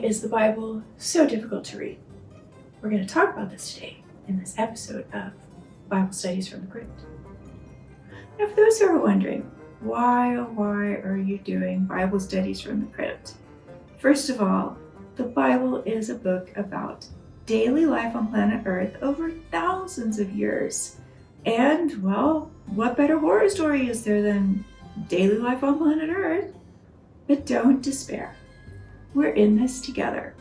is the Bible so difficult to read? We're going to talk about this today in this episode of Bible Studies from the Crypt. Now, for those who are wondering, why are you doing Bible Studies from the Crypt? First of all, the Bible is a book about daily life on planet Earth over thousands of years. And, well, what better horror story is there than daily life on planet Earth? But don't despair. We're in this together.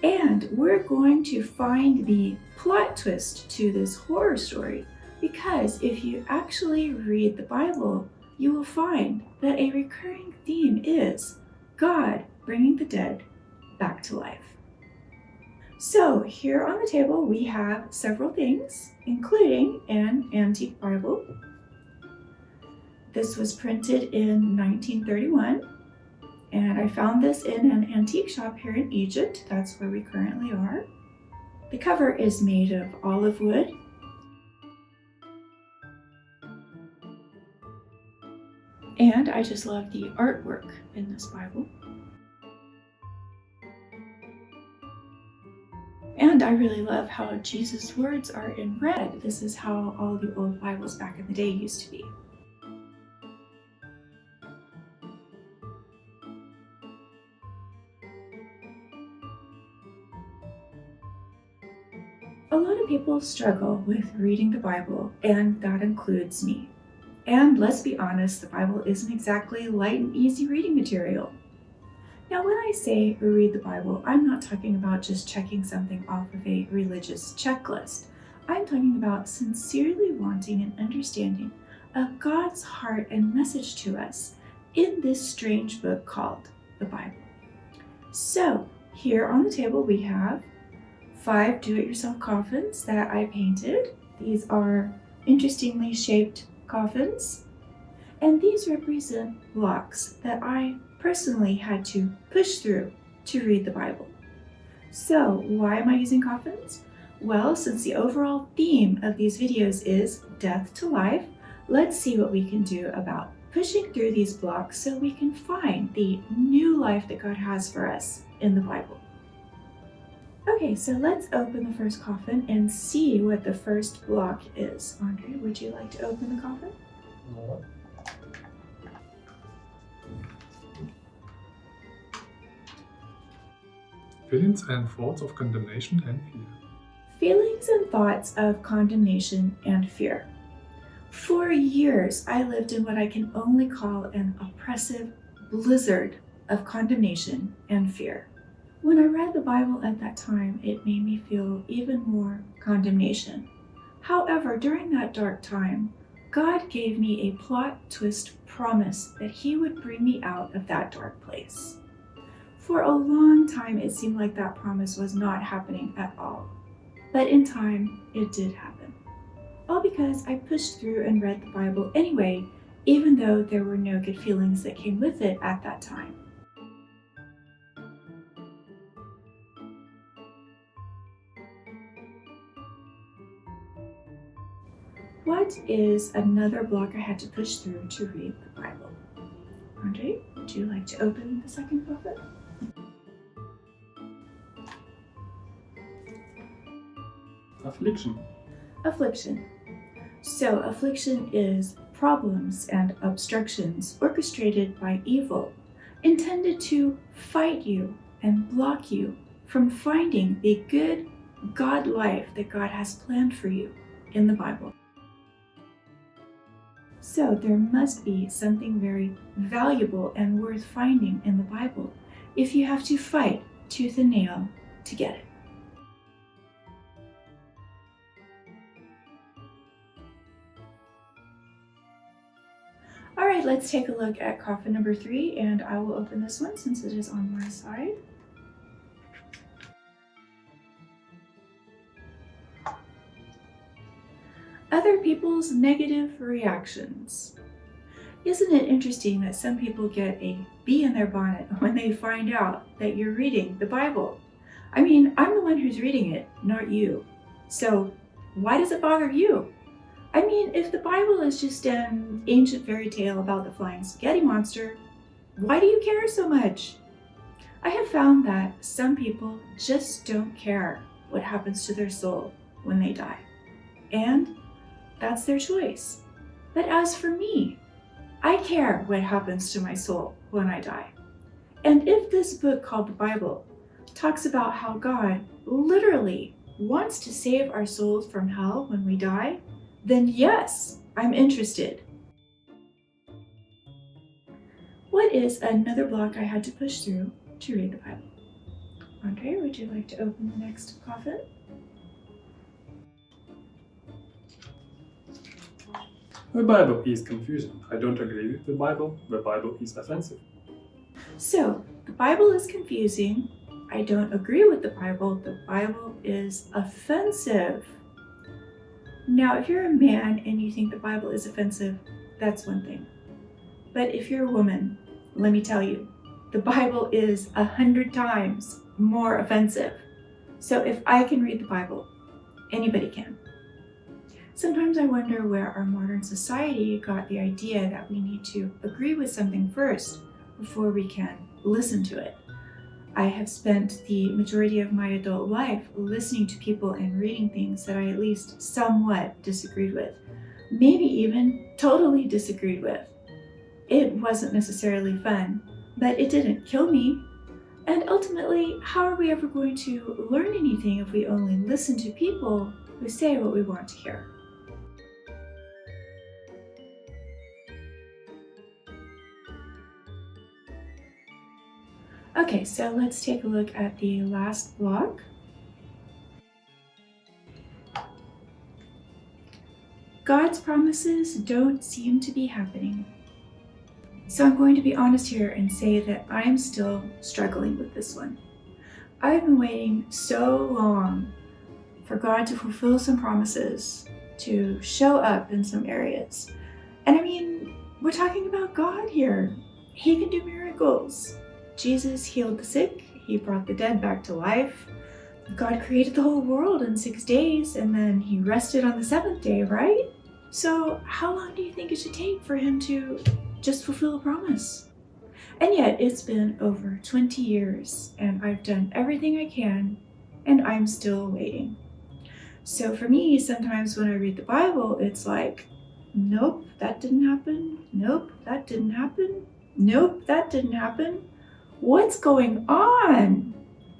And we're going to find the plot twist to this horror story, because if you actually read the Bible, you will find that a recurring theme is God bringing the dead back to life. So here on the table we have several things, including an antique Bible. This was printed in 1931. And I found this in an antique shop here in Egypt. That's where we currently are. The cover is made of olive wood. And I just love the artwork in this Bible. And I really love how Jesus' words are in red. This is how all the old Bibles back in the day used to be. A lot of people struggle with reading the Bible, and that includes me. And let's be honest, the Bible isn't exactly light and easy reading material. Now, when I say read the Bible, I'm not talking about just checking something off of a religious checklist. I'm talking about sincerely wanting an understanding of God's heart and message to us in this strange book called the Bible. So, here on the table we have 5 do-it-yourself coffins that I painted. These are interestingly shaped coffins, and these represent blocks that I personally had to push through to read the Bible. So why am I using coffins? Well, since the overall theme of these videos is death to life, let's see what we can do about pushing through these blocks so we can find the new life that God has for us in the Bible. Okay, so let's open the first coffin and see what the first block is. Andre, would you like to open the coffin? No. Feelings and thoughts of condemnation and fear. Feelings and thoughts of condemnation and fear. For years, I lived in what I can only call an oppressive blizzard of condemnation and fear. When I read the Bible at that time, it made me feel even more condemnation. However, during that dark time, God gave me a plot twist promise that He would bring me out of that dark place. For a long time, it seemed like that promise was not happening at all. But in time, it did happen. All because I pushed through and read the Bible anyway, even though there were no good feelings that came with it at that time. What is another block I had to push through to read the Bible? Andre, would you like to open the second coffin? Affliction. Affliction. So, affliction is problems and obstructions orchestrated by evil, intended to fight you and block you from finding the good God life that God has planned for you in the Bible. So there must be something very valuable and worth finding in the Bible if you have to fight tooth and nail to get it. All right, let's take a look at coffin number 3, and I will open this one since it is on my side. Other people's negative reactions. Isn't it interesting that some people get a bee in their bonnet when they find out that you're reading the Bible? I mean, I'm the one who's reading it, not you. So why does it bother you? I mean, if the Bible is just an ancient fairy tale about the flying spaghetti monster, why do you care so much? I have found that some people just don't care what happens to their soul when they die, and that's their choice. But as for me, I care what happens to my soul when I die. And if this book called the Bible talks about how God literally wants to save our souls from hell when we die, then yes, I'm interested. What is another block I had to push through to read the Bible? Andre, would you like to open the next coffin? The Bible is confusing. I don't agree with the Bible. The Bible is offensive. So, the Bible is confusing. I don't agree with the Bible. The Bible is offensive. Now, if you're a man and you think the Bible is offensive, that's one thing. But if you're a woman, let me tell you, the Bible is 100 times more offensive. So if I can read the Bible, anybody can. Sometimes I wonder where our modern society got the idea that we need to agree with something first before we can listen to it. I have spent the majority of my adult life listening to people and reading things that I at least somewhat disagreed with, maybe even totally disagreed with. It wasn't necessarily fun, but it didn't kill me. And ultimately, how are we ever going to learn anything if we only listen to people who say what we want to hear? Okay, so let's take a look at the last block. God's promises don't seem to be happening. So I'm going to be honest here and say that I'm still struggling with this one. I've been waiting so long for God to fulfill some promises, to show up in some areas. And I mean, we're talking about God here. He can do miracles. Jesus healed the sick. He brought the dead back to life. God created the whole world in 6 days, and then he rested on the 7th day, right? So how long do you think it should take for him to just fulfill a promise? And yet it's been over 20 years, and I've done everything I can, and I'm still waiting. So for me, sometimes when I read the Bible, it's like, nope, that didn't happen. Nope, that didn't happen. Nope, that didn't happen. What's going on?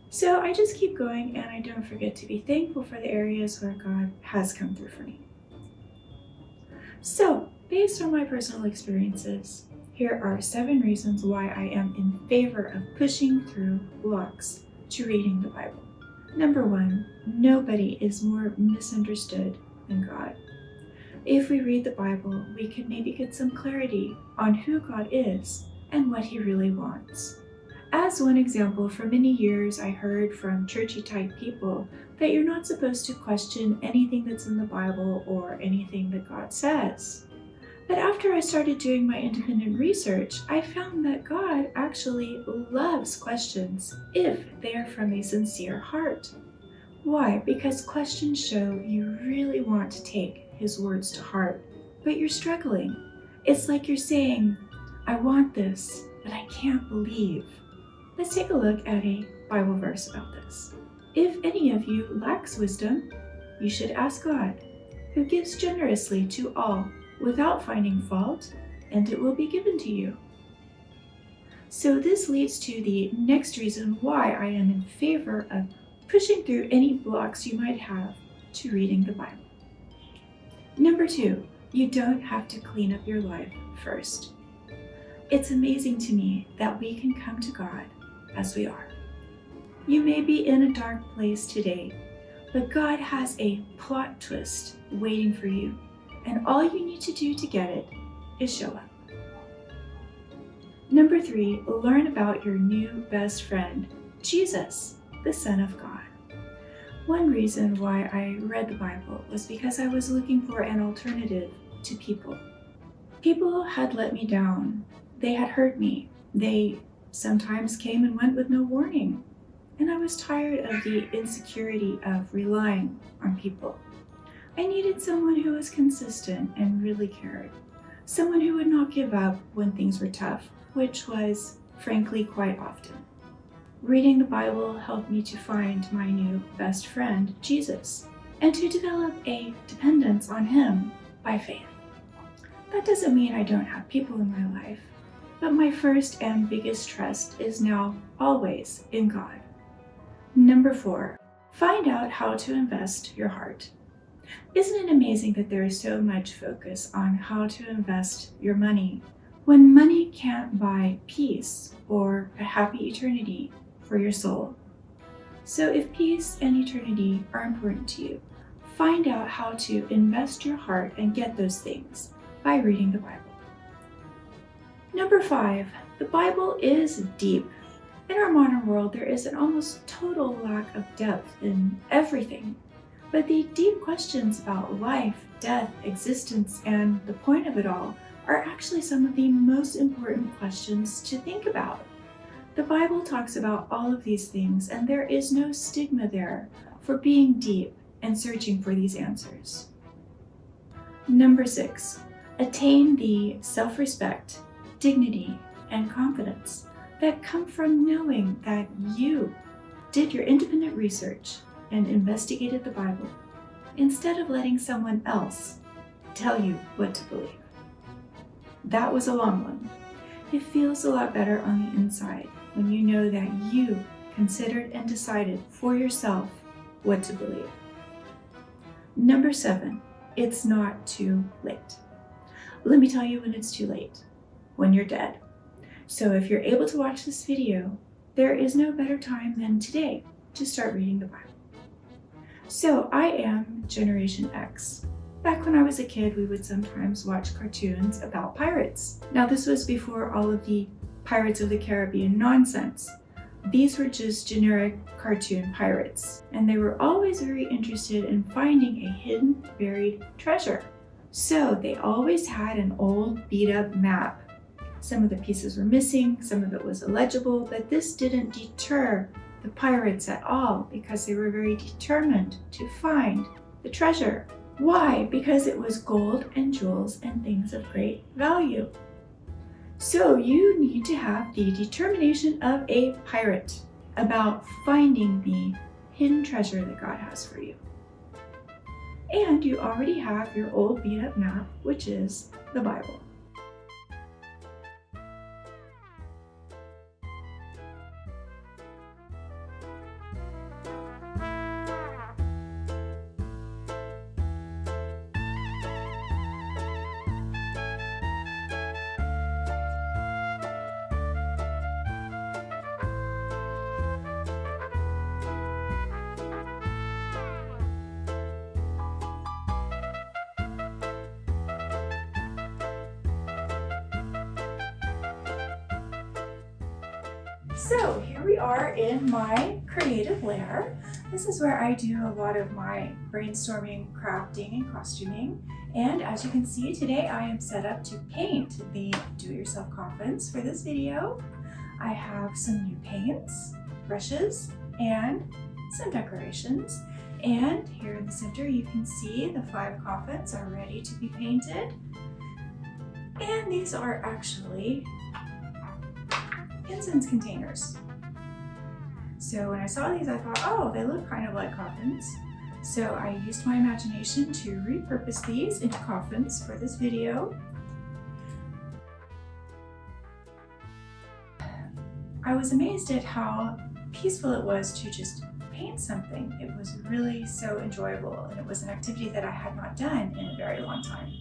So I just keep going, and I don't forget to be thankful for the areas where God has come through for me. So, based on my personal experiences, here are 7 reasons why I am in favor of pushing through blocks to reading the Bible. Number 1, nobody is more misunderstood than God. If we read the Bible, we can maybe get some clarity on who God is and what he really wants. As one example, for many years I heard from churchy type people that you're not supposed to question anything that's in the Bible or anything that God says. But after I started doing my independent research, I found that God actually loves questions if they are from a sincere heart. Why? Because questions show you really want to take his words to heart, but you're struggling. It's like you're saying, I want this, but I can't believe. Let's take a look at a Bible verse about this. If any of you lacks wisdom, you should ask God, who gives generously to all without finding fault, and it will be given to you. So this leads to the next reason why I am in favor of pushing through any blocks you might have to reading the Bible. Number 2, you don't have to clean up your life first. It's amazing to me that we can come to God as we are. You may be in a dark place today, but God has a plot twist waiting for you, and all you need to do to get it is show up. Number 3, learn about your new best friend, Jesus, the Son of God. One reason why I read the Bible was because I was looking for an alternative to people. People had let me down. They had hurt me. They sometimes came and went with no warning. And I was tired of the insecurity of relying on people. I needed someone who was consistent and really cared. Someone who would not give up when things were tough, which was, frankly, quite often. Reading the Bible helped me to find my new best friend, Jesus, and to develop a dependence on Him by faith. That doesn't mean I don't have people in my life, but my first and biggest trust is now always in God. Number 4, find out how to invest your heart. Isn't it amazing that there is so much focus on how to invest your money when money can't buy peace or a happy eternity for your soul? So if peace and eternity are important to you, find out how to invest your heart and get those things by reading the Bible. Number 5, the Bible is deep. In our modern world, there is an almost total lack of depth in everything. But the deep questions about life, death, existence, and the point of it all are actually some of the most important questions to think about. The Bible talks about all of these things, and there is no stigma there for being deep and searching for these answers. Number 6, attain the self-respect, dignity, and confidence that come from knowing that you did your independent research and investigated the Bible instead of letting someone else tell you what to believe. That was a long one. It feels a lot better on the inside when you know that you considered and decided for yourself what to believe. Number 7, it's not too late. Let me tell you when it's too late. When you're dead. So if you're able to watch this video, there is no better time than today to start reading the Bible. So I am Generation X. Back when I was a kid, we would sometimes watch cartoons about pirates. Now this was before all of the Pirates of the Caribbean nonsense. These were just generic cartoon pirates, and they were always very interested in finding a hidden, buried treasure. So they always had an old, beat-up map. Some of the pieces were missing, some of it was illegible, but this didn't deter the pirates at all because they were very determined to find the treasure. Why? Because it was gold and jewels and things of great value. So you need to have the determination of a pirate about finding the hidden treasure that God has for you. And you already have your old beat-up map, which is the Bible. So here we are in my creative lair. This is where I do a lot of my brainstorming, crafting, and costuming. And as you can see today, I am set up to paint the do-it-yourself coffins for this video. I have some new paints, brushes, and some decorations. And here in the center, you can see the 5 coffins are ready to be painted. And these are actually incense containers. So when I saw these, I thought, oh, they look kind of like coffins. So I used my imagination to repurpose these into coffins for this video. I was amazed at how peaceful it was to just paint something. It was really so enjoyable, and it was an activity that I had not done in a very long time.